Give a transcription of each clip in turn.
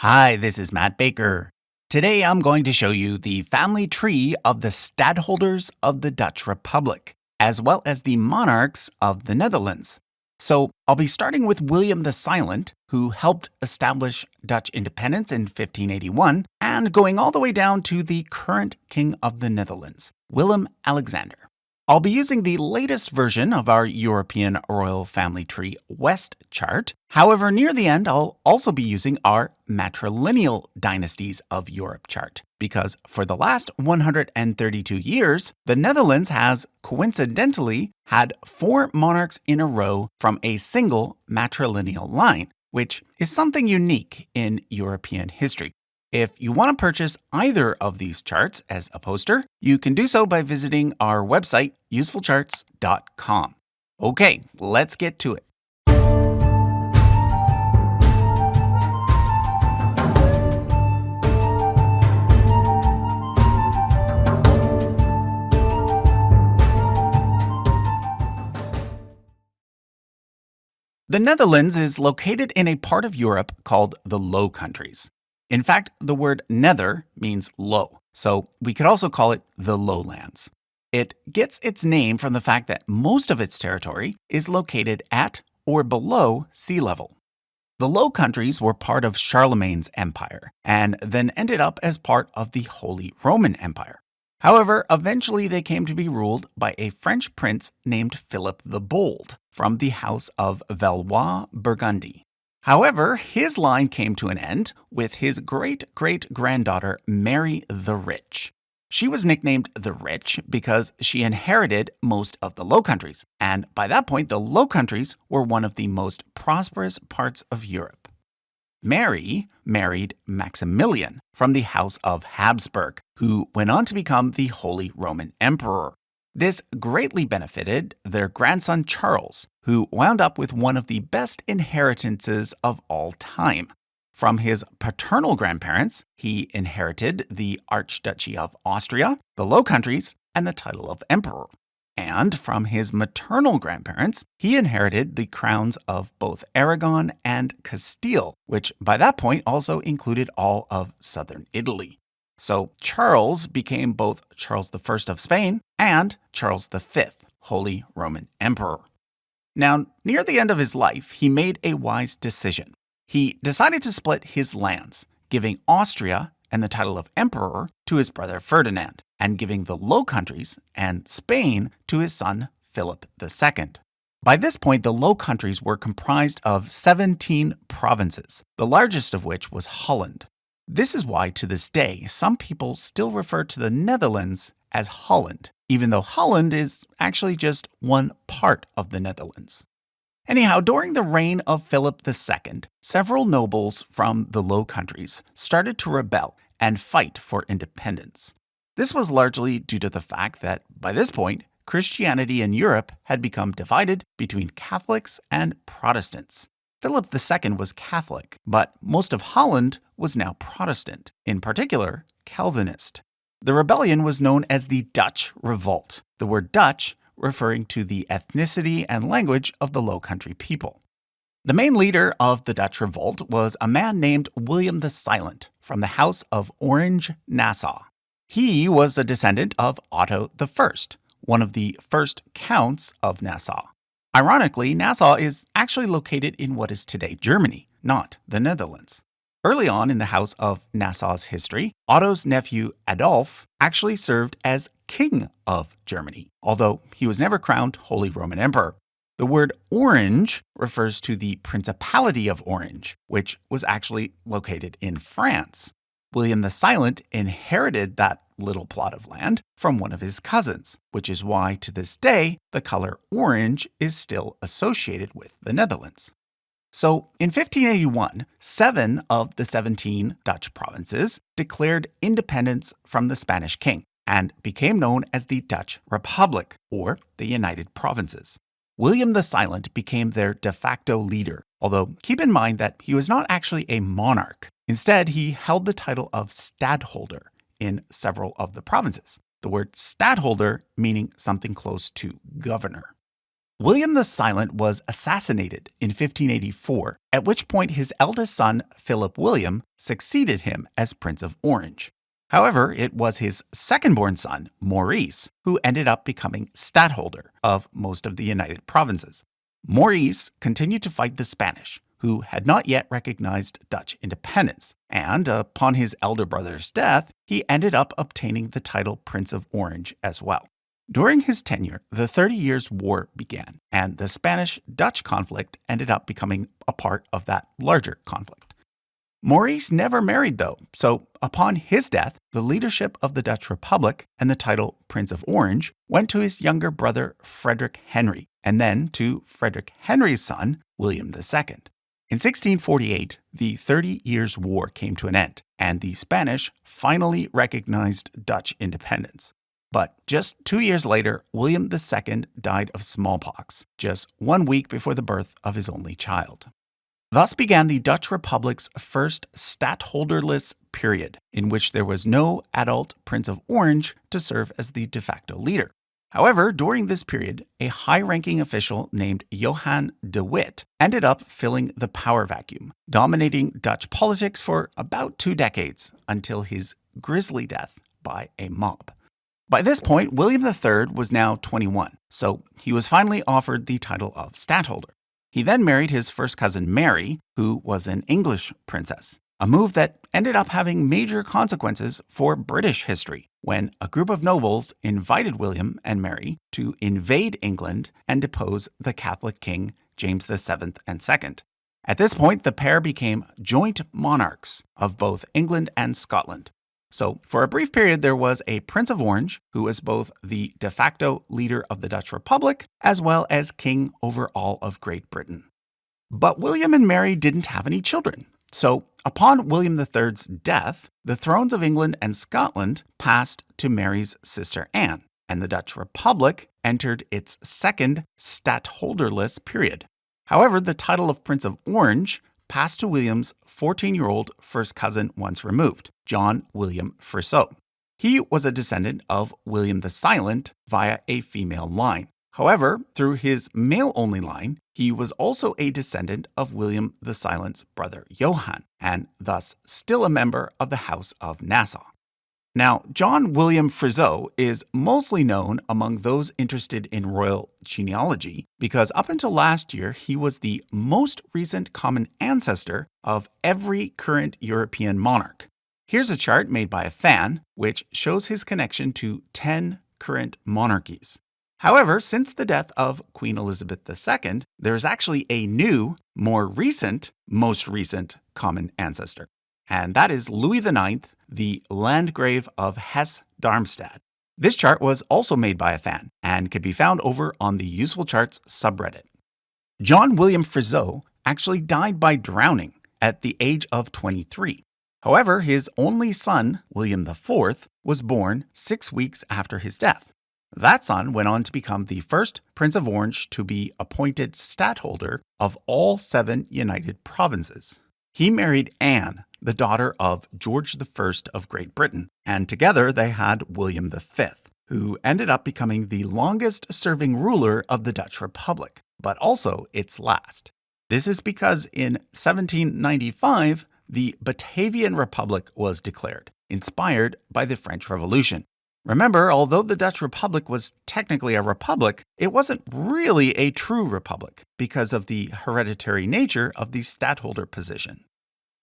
Hi, this is Matt Baker. Today I'm going to show you the family tree of the stadholders of the Dutch Republic, as well as the monarchs of the Netherlands. So I'll be starting with William the Silent, who helped establish Dutch independence in 1581, and going all the way down to the current King of the Netherlands, Willem Alexander. I'll be using the latest version of our European royal family tree West chart. However, near the end, I'll also be using our matrilineal dynasties of Europe chart, because for the last 132 years, the Netherlands has coincidentally had 4 monarchs in a row from a single matrilineal line, which is something unique in European history. If you want to purchase either of these charts as a poster, you can do so by visiting our website, usefulcharts.com. Okay, let's get to it. The Netherlands is located in a part of Europe called the Low Countries. In fact, the word nether means low, so we could also call it the lowlands. It gets its name from the fact that most of its territory is located at or below sea level. The Low Countries were part of Charlemagne's empire and then ended up as part of the Holy Roman Empire. However, eventually they came to be ruled by a French prince named Philip the Bold from the house of Valois-Burgundy. However, his line came to an end with his great-great-granddaughter Mary the Rich. She was nicknamed the Rich because she inherited most of the Low Countries, and by that point the Low Countries were one of the most prosperous parts of Europe. Mary married Maximilian from the House of Habsburg, who went on to become the Holy Roman Emperor. This greatly benefited their grandson Charles, who wound up with one of the best inheritances of all time. From his paternal grandparents, he inherited the Archduchy of Austria, the Low Countries, and the title of emperor. And from his maternal grandparents, he inherited the crowns of both Aragon and Castile, which by that point also included all of southern Italy. So Charles became both Charles I of Spain and Charles V, Holy Roman Emperor. Now, near the end of his life, he made a wise decision. He decided to split his lands, giving Austria and the title of emperor to his brother Ferdinand, and giving the Low Countries and Spain to his son Philip II. By this point, the Low Countries were comprised of 17 provinces, the largest of which was Holland. This is why, to this day, some people still refer to the Netherlands as Holland, even though Holland is actually just one part of the Netherlands. Anyhow, during the reign of Philip II, several nobles from the Low Countries started to rebel and fight for independence. This was largely due to the fact that, by this point, Christianity in Europe had become divided between Catholics and Protestants. Philip II was Catholic, but most of Holland was now Protestant, in particular, Calvinist. The rebellion was known as the Dutch Revolt, the word Dutch referring to the ethnicity and language of the Low Country people. The main leader of the Dutch Revolt was a man named William the Silent from the House of Orange-Nassau. He was a descendant of Otto I, one of the first counts of Nassau. Ironically, Nassau is actually located in what is today Germany, not the Netherlands. Early on in the House of Nassau's history, Otto's nephew Adolf actually served as King of Germany, although he was never crowned Holy Roman Emperor. The word Orange refers to the Principality of Orange, which was actually located in France. William the Silent inherited that little plot of land from one of his cousins, which is why to this day the color orange is still associated with the Netherlands. So in 1581, 7 of the 17 Dutch provinces declared independence from the Spanish king and became known as the Dutch Republic, or the United Provinces. William the Silent became their de facto leader, although keep in mind that he was not actually a monarch. Instead, he held the title of stadholder in several of the provinces, the word stadholder meaning something close to governor. William the Silent was assassinated in 1584, at which point his eldest son, Philip William, succeeded him as Prince of Orange. However, it was his second-born son, Maurice, who ended up becoming stadtholder of most of the United Provinces. Maurice continued to fight the Spanish, who had not yet recognized Dutch independence, and upon his elder brother's death, he ended up obtaining the title Prince of Orange as well. During his tenure, the 30 Years' War began, and the Spanish-Dutch conflict ended up becoming a part of that larger conflict. Maurice never married, though, so upon his death, the leadership of the Dutch Republic and the title Prince of Orange went to his younger brother Frederick Henry, and then to Frederick Henry's son, William II. In 1648, the 30 Years' War came to an end, and the Spanish finally recognized Dutch independence. But just 2 years later, William II died of smallpox, just 1 week before the birth of his only child. Thus began the Dutch Republic's first stadtholderless period, in which there was no adult Prince of Orange to serve as the de facto leader. However, during this period, a high-ranking official named Johan de Witt ended up filling the power vacuum, dominating Dutch politics for about 2 decades, until his grisly death by a mob. By this point, William III was now 21, so he was finally offered the title of stadtholder. He then married his first cousin Mary, who was an English princess, a move that ended up having major consequences for British history, when a group of nobles invited William and Mary to invade England and depose the Catholic king James VII and II. At this point, the pair became joint monarchs of both England and Scotland. So, for a brief period, there was a Prince of Orange, who was both the de facto leader of the Dutch Republic, as well as king over all of Great Britain. But William and Mary didn't have any children. So, upon William III's death, the thrones of England and Scotland passed to Mary's sister Anne, and the Dutch Republic entered its second stadtholderless period. However, the title of Prince of Orange passed to William's 14-year-old first cousin once removed, John William Friseau. He was a descendant of William the Silent via a female line. However, through his male-only line, he was also a descendant of William the Silent's brother Johann, and thus still a member of the House of Nassau. Now, John William Friseau is mostly known among those interested in royal genealogy because up until last year, he was the most recent common ancestor of every current European monarch. Here's a chart made by a fan, which shows his connection to 10 current monarchies. However, since the death of Queen Elizabeth II, there is actually a new, most recent common ancestor. And that is Louis IX, the Landgrave of Hesse-Darmstadt. This chart was also made by a fan and can be found over on the Useful Charts subreddit. John William Friseau actually died by drowning at the age of 23. However, his only son, William IV, was born 6 weeks after his death. That son went on to become the first Prince of Orange to be appointed stadtholder of all 7 United Provinces. He married Anne, the daughter of George I of Great Britain, and together they had William V, who ended up becoming the longest-serving ruler of the Dutch Republic, but also its last. This is because in 1795, the Batavian Republic was declared, inspired by the French Revolution. Remember, although the Dutch Republic was technically a republic, it wasn't really a true republic because of the hereditary nature of the stadtholder position.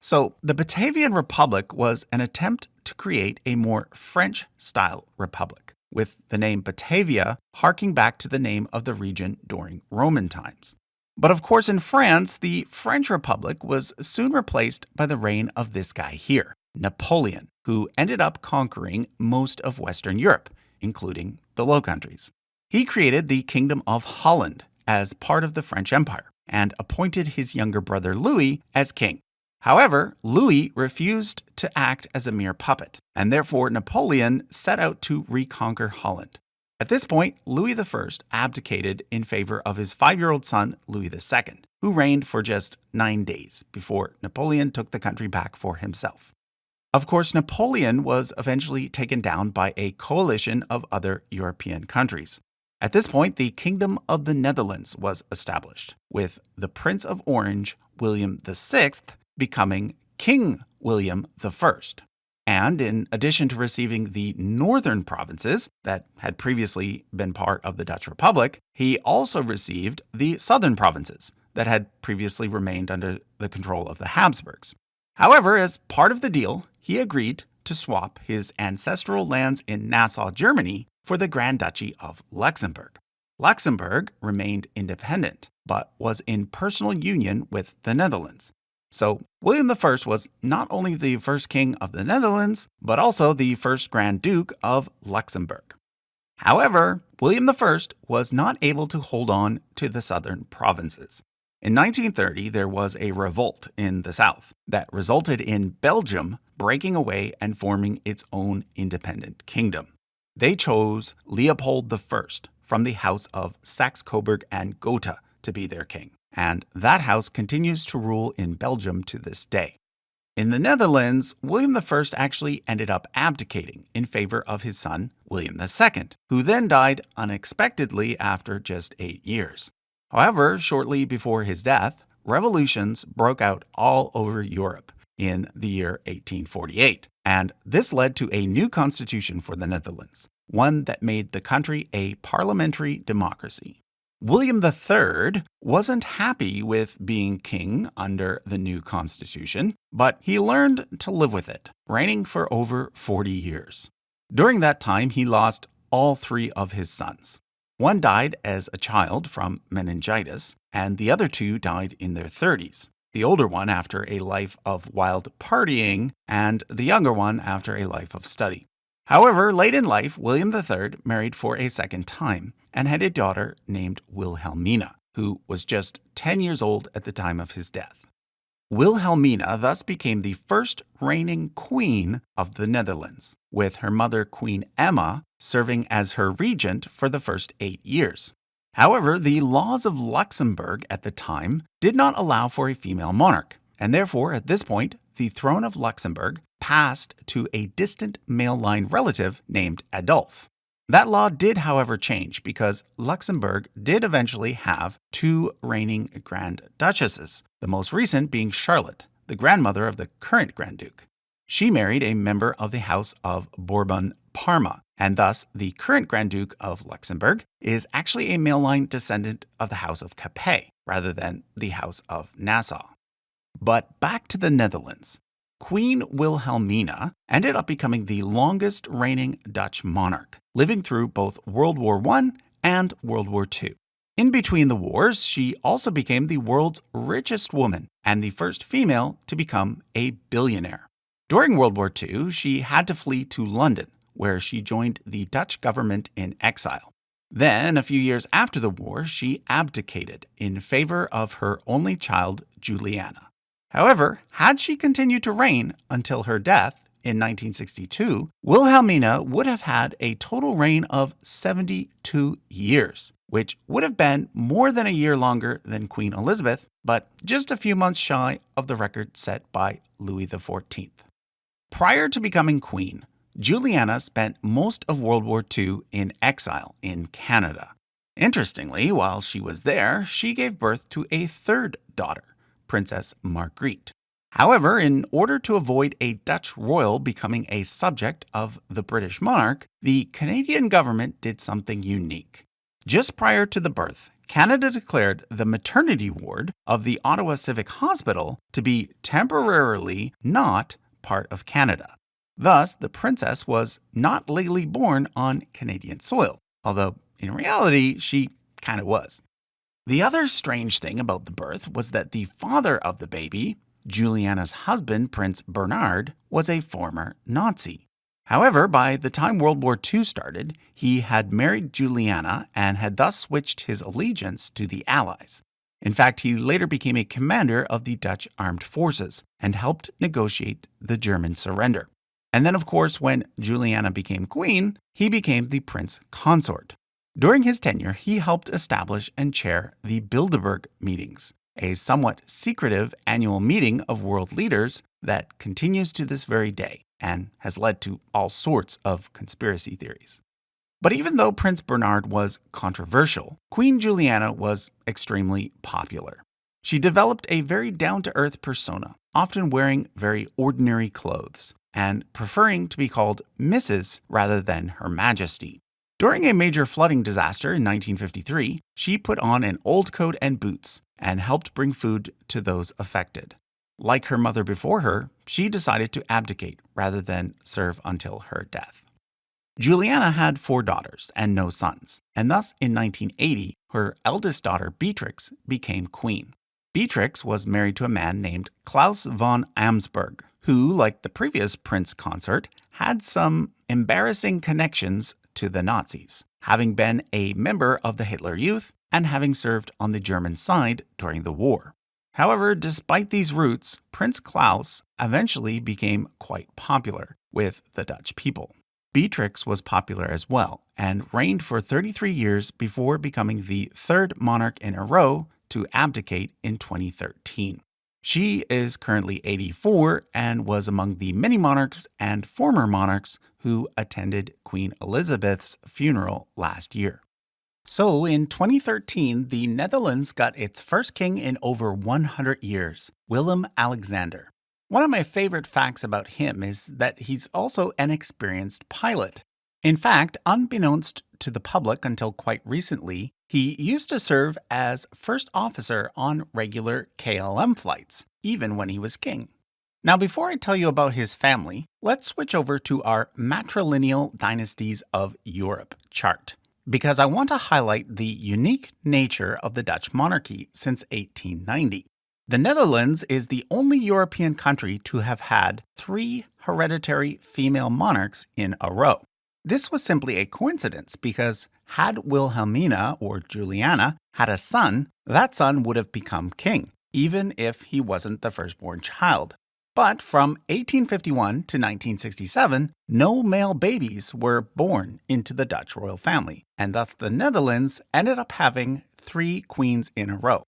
So, the Batavian Republic was an attempt to create a more French-style republic, with the name Batavia harking back to the name of the region during Roman times. But of course, in France, the French Republic was soon replaced by the reign of this guy here, Napoleon, who ended up conquering most of Western Europe, including the Low Countries. He created the Kingdom of Holland as part of the French Empire and appointed his younger brother Louis as king. However, Louis refused to act as a mere puppet, and therefore Napoleon set out to reconquer Holland. At this point, Louis I abdicated in favor of his 5-year-old son, Louis II, who reigned for just 9 days before Napoleon took the country back for himself. Of course, Napoleon was eventually taken down by a coalition of other European countries. At this point, the Kingdom of the Netherlands was established, with the Prince of Orange, William VI, becoming King William I. And in addition to receiving the northern provinces that had previously been part of the Dutch Republic, he also received the southern provinces that had previously remained under the control of the Habsburgs. However, as part of the deal, he agreed to swap his ancestral lands in Nassau, Germany, for the Grand Duchy of Luxembourg. Luxembourg remained independent, but was in personal union with the Netherlands. So William I was not only the first king of the Netherlands, but also the first Grand Duke of Luxembourg. However, William I was not able to hold on to the southern provinces. In 1930, there was a revolt in the south that resulted in Belgium breaking away and forming its own independent kingdom. They chose Leopold I from the House of Saxe-Coburg and Gotha to be their king, and that house continues to rule in Belgium to this day. In the Netherlands, William I actually ended up abdicating in favor of his son, William II, who then died unexpectedly after just 8 years. However, shortly before his death, revolutions broke out all over Europe in the year 1848, and this led to a new constitution for the Netherlands, one that made the country a parliamentary democracy. William III wasn't happy with being king under the new constitution, but he learned to live with it, reigning for over 40 years. During that time, he lost all 3 of his sons. One died as a child from meningitis, and the other 2 died in their 30s. The older one after a life of wild partying, and the younger one after a life of study. However, late in life, William III married for a second time and had a daughter named Wilhelmina, who was just 10 years old at the time of his death. Wilhelmina thus became the first reigning queen of the Netherlands, with her mother Queen Emma serving as her regent for the first 8 years. However, the laws of Luxembourg at the time did not allow for a female monarch, and therefore, at this point, the throne of Luxembourg passed to a distant male line relative named Adolphe. That law did, however, change because Luxembourg did eventually have 2 reigning Grand Duchesses, the most recent being Charlotte, the grandmother of the current Grand Duke. She married a member of the House of Bourbon-Parma, and thus the current Grand Duke of Luxembourg is actually a male line descendant of the House of Capet rather than the House of Nassau. But back to the Netherlands. Queen Wilhelmina ended up becoming the longest reigning Dutch monarch, living through both World War I and World War II. In between the wars, she also became the world's richest woman and the first female to become a billionaire. During World War II, she had to flee to London, where she joined the Dutch government in exile. Then, a few years after the war, she abdicated in favor of her only child, Juliana. However, had she continued to reign until her death in 1962, Wilhelmina would have had a total reign of 72 years, which would have been more than a year longer than Queen Elizabeth, but just a few months shy of the record set by Louis XIV. Prior to becoming queen, Juliana spent most of World War II in exile in Canada. Interestingly, while she was there, she gave birth to a third daughter, Princess Margriet. However, in order to avoid a Dutch royal becoming a subject of the British monarch, the Canadian government did something unique. Just prior to the birth, Canada declared the maternity ward of the Ottawa Civic Hospital to be temporarily not part of Canada. Thus, the princess was not legally born on Canadian soil, although in reality, she kind of was. The other strange thing about the birth was that the father of the baby, Juliana's husband, Prince Bernard, was a former Nazi. However, by the time World War II started, he had married Juliana and had thus switched his allegiance to the Allies. In fact, he later became a commander of the Dutch armed forces and helped negotiate the German surrender. And then, of course, when Juliana became queen, he became the prince consort. During his tenure, he helped establish and chair the Bilderberg meetings, a somewhat secretive annual meeting of world leaders that continues to this very day and has led to all sorts of conspiracy theories. But even though Prince Bernhard was controversial, Queen Juliana was extremely popular. She developed a very down-to-earth persona, often wearing very ordinary clothes, and preferring to be called Mrs. rather than Her Majesty. During a major flooding disaster in 1953, she put on an old coat and boots and helped bring food to those affected. Like her mother before her, she decided to abdicate rather than serve until her death. Juliana had 4 daughters and no sons, and thus in 1980, her eldest daughter Beatrix became queen. Beatrix was married to a man named Klaus von Amsberg, who, like the previous prince consort, had some embarrassing connections to the Nazis, having been a member of the Hitler Youth and having served on the German side during the war. However, despite these roots, Prince Klaus eventually became quite popular with the Dutch people. Beatrix was popular as well and reigned for 33 years before becoming the 3rd monarch in a row to abdicate in 2013. She is currently 84 and was among the many monarchs and former monarchs who attended Queen Elizabeth's funeral last year. So in 2013, the Netherlands got its first king in over 100 years, Willem-Alexander. One of my favorite facts about him is that he's also an experienced pilot. In fact, unbeknownst to the public until quite recently, he used to serve as first officer on regular KLM flights, even when he was king. Now, before I tell you about his family, let's switch over to our matrilineal dynasties of Europe chart, because I want to highlight the unique nature of the Dutch monarchy since 1890. The Netherlands is the only European country to have had 3 hereditary female monarchs in a row. This was simply a coincidence because had Wilhelmina or Juliana had a son, that son would have become king, even if he wasn't the firstborn child. But from 1851 to 1967, no male babies were born into the Dutch royal family, and thus the Netherlands ended up having 3 queens in a row.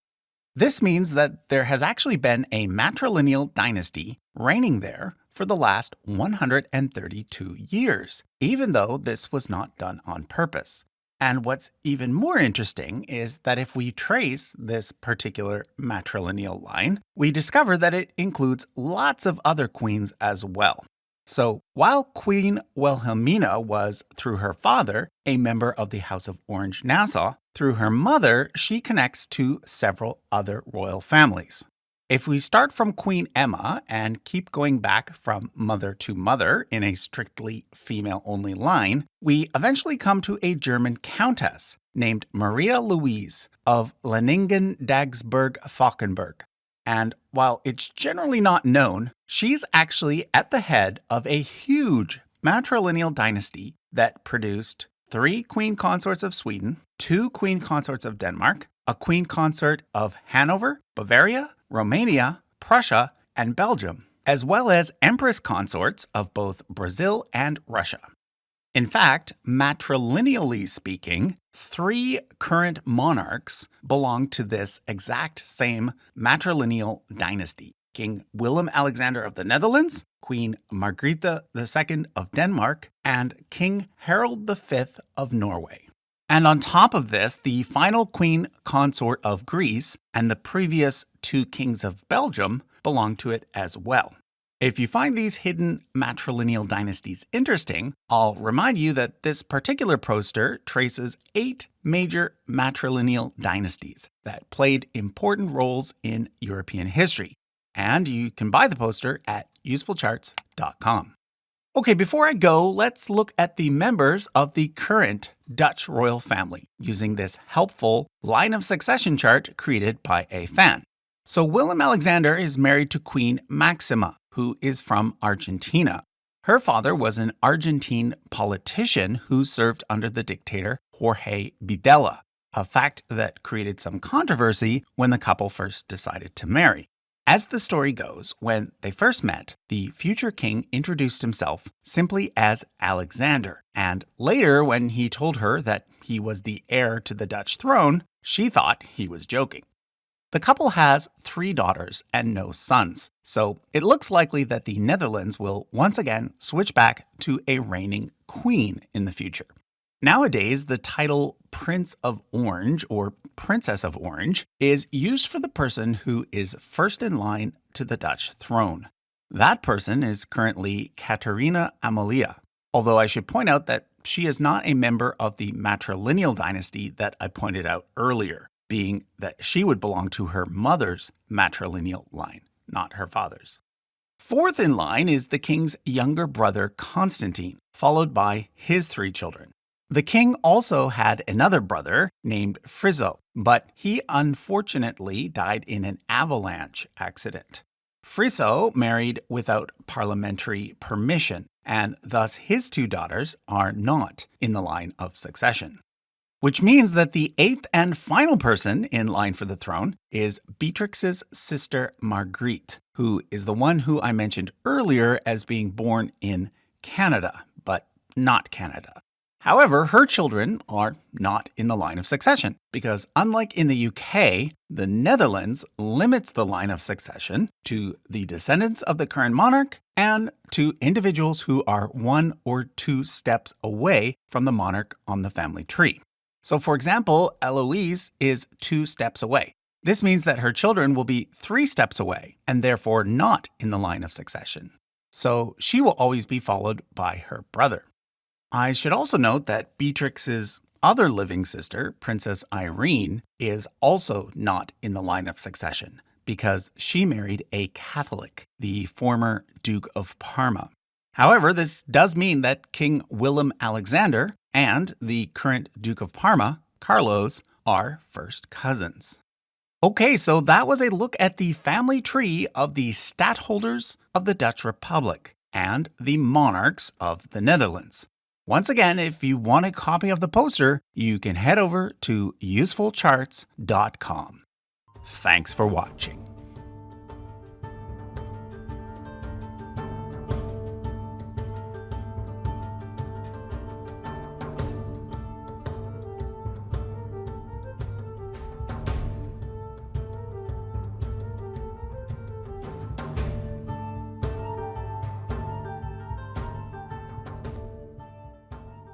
This means that there has actually been a matrilineal dynasty reigning there for the last 132 years, even though this was not done on purpose. And what's even more interesting is that if we trace this particular matrilineal line, we discover that it includes lots of other queens as well. So while Queen Wilhelmina was, through her father, a member of the House of Orange-Nassau, through her mother, she connects to several other royal families. If we start from Queen Emma and keep going back from mother to mother in a strictly female-only line, we eventually come to a German countess named Maria Louise of Leiningen-Dagsburg-Falkenberg. And while it's generally not known, she's actually at the head of a huge matrilineal dynasty that produced 3 queen consorts of Sweden, 2 queen consorts of Denmark, a queen consort of Hanover, Bavaria, Romania, Prussia, and Belgium, as well as empress consorts of both Brazil and Russia. In fact, matrilineally speaking, 3 current monarchs belong to this exact same matrilineal dynasty. King Willem-Alexander of the Netherlands, Queen Margrethe II of Denmark, and King Harold V of Norway. And on top of this, the final queen consort of Greece and the previous 2 kings of Belgium belong to it as well. If you find these hidden matrilineal dynasties interesting, I'll remind you that this particular poster traces 8 major matrilineal dynasties that played important roles in European history. And you can buy the poster at usefulcharts.com. Okay, before I go, let's look at the members of the current Dutch royal family using this helpful line of succession chart created by a fan. So Willem-Alexander is married to Queen Maxima, who is from Argentina. Her father was an Argentine politician who served under the dictator Jorge Videla, a fact that created some controversy when the couple first decided to marry. As the story goes, when they first met, the future king introduced himself simply as Alexander, and later when he told her that he was the heir to the Dutch throne, she thought he was joking. The couple has 3 daughters and no sons, so it looks likely that the Netherlands will once again switch back to a reigning queen in the future. Nowadays, the title Prince of Orange or Princess of Orange is used for the person who is first in line to the Dutch throne. That person is currently Caterina Amalia, although I should point out that she is not a member of the matrilineal dynasty that I pointed out earlier, being that she would belong to her mother's matrilineal line, not her father's. Fourth in line is the king's younger brother Constantine, followed by his 3 children. The king also had another brother named Frizzo, but he unfortunately died in an avalanche accident. Frizzo married without parliamentary permission, and thus his 2 daughters are not in the line of succession. Which means that the 8th and final person in line for the throne is Beatrix's sister Marguerite, who is the one who I mentioned earlier as being born in Canada, but not Canada. However, her children are not in the line of succession because, unlike in the UK, the Netherlands limits the line of succession to the descendants of the current monarch and to individuals who are 1 or 2 steps away from the monarch on the family tree. So, for example, Eloise is 2 steps away. This means that her children will be 3 steps away and therefore not in the line of succession. So, she will always be followed by her brother. I should also note that Beatrix's other living sister, Princess Irene, is also not in the line of succession because she married a Catholic, the former Duke of Parma. However, this does mean that King Willem Alexander and the current Duke of Parma, Carlos, are first cousins. Okay, so that was a look at the family tree of the stadtholders of the Dutch Republic and the monarchs of the Netherlands. Once again, if you want a copy of the poster, you can head over to usefulcharts.com. Thanks for watching.